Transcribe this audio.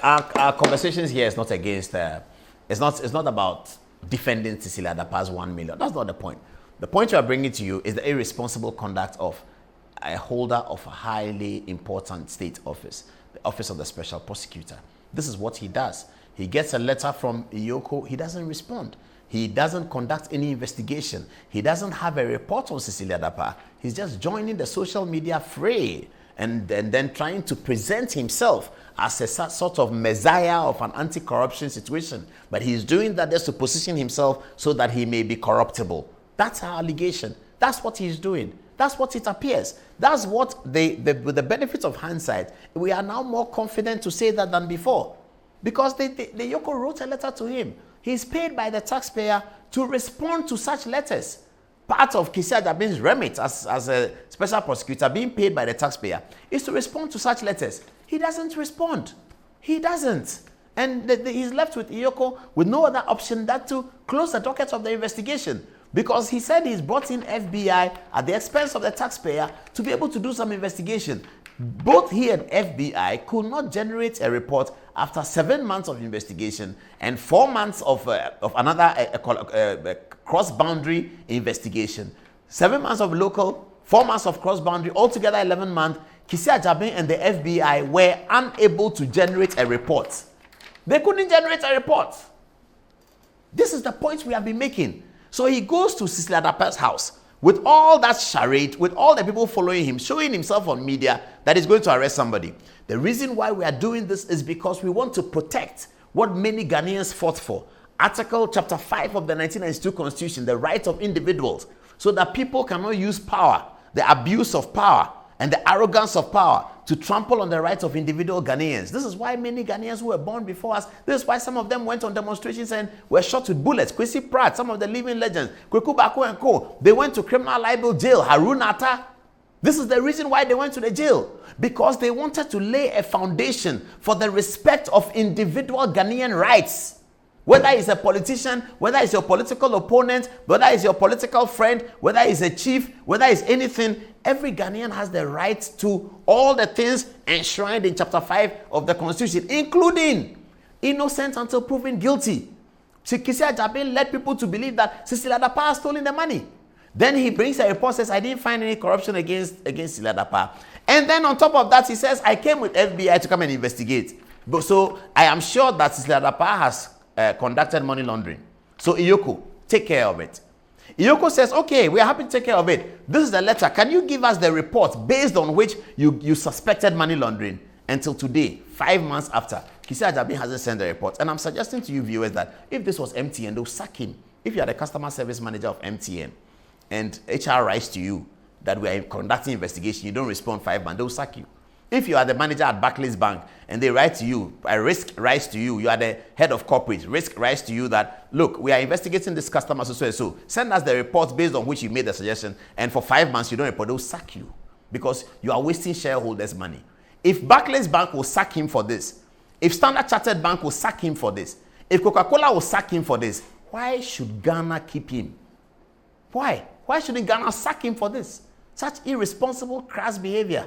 our conversations here is not against. It's not about defending Cecilia Dapaah's 1 million. That's not the point. The point we are bringing to you is the irresponsible conduct of a holder of a highly important state office, the Office of the Special Prosecutor. This is what he does. He gets a letter from Iyoko. He doesn't respond. He doesn't conduct any investigation. He doesn't have a report on Cecilia Dapaah. He's just joining the social media fray and then trying to present himself as a sort of messiah of an anti-corruption situation. But he's doing that just to position himself so that he may be corruptible. That's our allegation. That's what he's doing. That's what it appears. That's what with the benefit of hindsight, we are now more confident to say that than before. Because the Iyoko wrote a letter to him. He's paid by the taxpayer to respond to such letters. Part of Kissi Agyebeng's remit as a special prosecutor being paid by the taxpayer is to respond to such letters. He doesn't respond. He doesn't. And he's left with Iyoko with no other option than to close the docket of the investigation. Because he said he's brought in FBI at the expense of the taxpayer to be able to do some investigation. Both he and FBI could not generate a report after 7 months of investigation and 4 months of another cross-boundary investigation. 7 months of local, 4 months of cross-boundary, altogether 11 months. Kissi Agyebeng and the FBI were unable to generate a report. They couldn't generate a report. This is the point we have been making. So he goes to Cecilia Dapaah's house with all that charade, with all the people following him, showing himself on media that he's going to arrest somebody. The reason why we are doing this is because we want to protect what many Ghanaians fought for. Article chapter 5 of the 1992 Constitution, the right of individuals, so that people cannot use power, the abuse of power, and the arrogance of power to trample on the rights of individual Ghanaians. This is why many Ghanaians who were born before us, this is why some of them went on demonstrations and were shot with bullets. Kwesi Pratt, some of the living legends, Kweku Bako and Co. They went to criminal libel jail. Harun Atta. This is the reason why they went to the jail. Because they wanted to lay a foundation for the respect of individual Ghanaian rights. Whether he's a politician, whether he's your political opponent, whether he's your political friend, whether he's a chief, whether he's anything, every Ghanaian has the right to all the things enshrined in chapter 5 of the Constitution, including innocent until proven guilty. Kissi Agyebeng led people to believe that Cecilia Dapaah has stolen the money. Then he brings a report, says, I didn't find any corruption against Cecilia Dapaah. And then on top of that, he says, I came with FBI to come and investigate. But so I am sure that Cecilia Dapaah has conducted money laundering. So Iyoko, take care of it. Iyoko says, okay, we are happy to take care of it. This is the letter. Can you give us the report based on which you suspected money laundering? Until today, 5 months after, Kissi Agyebeng hasn't sent the report. And I'm suggesting to you viewers that if this was MTN, they'll sack him. If you are the customer service manager of MTN and HR writes to you that we are conducting investigation, you don't respond 5 months, they'll sack you. If you are the manager at Barclays Bank and they write to you, a risk writes to you, you are the head of corporate, risk writes to you that, look, we are investigating this customer so and so. Send us the report based on which you made the suggestion, and for 5 months you don't report, they'll sack you because you are wasting shareholders' money. If Barclays Bank will sack him for this, if Standard Chartered Bank will sack him for this, if Coca-Cola will sack him for this, why should Ghana keep him? Why? Why shouldn't Ghana sack him for this? Such irresponsible, crass behavior.